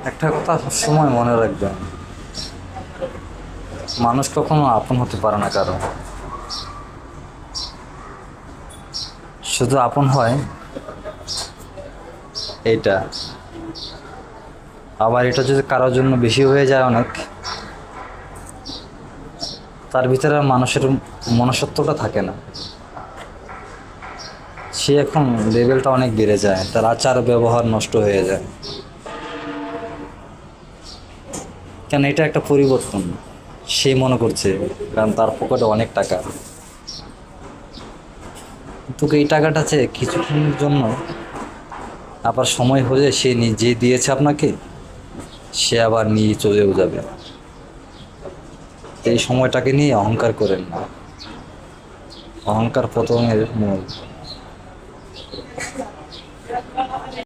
একটা কথা সবসময় মনে রাখবেন, মানুষ কখনো আপন হতে পারে না কারো, শুধু আপন হয় এইটা। আবার এটা যদি কারোর জন্য বেশি হয়ে যায় অনেক, তার ভিতরে আর মানুষের মনুষ্যত্বটা থাকে না। সে এখন লেভেলটা অনেক বেড়ে যায়, তার আচার ব্যবহার নষ্ট হয়ে যায়। কেন, এটা একটা পরিবর্তন সে মনে করছে, কারণ তার পকেটে অনেক টাকা। তোকে এই টাকাটা চেয়ে কিছুক্ষণের জন্য, আবার সময় হলে সে নিজে দিয়েছে আপনাকে, সে আবার নিয়ে চলেও যাবে। এই সময়টাকে নিয়ে অহংকার করেন না, অহংকার পতনের মূল।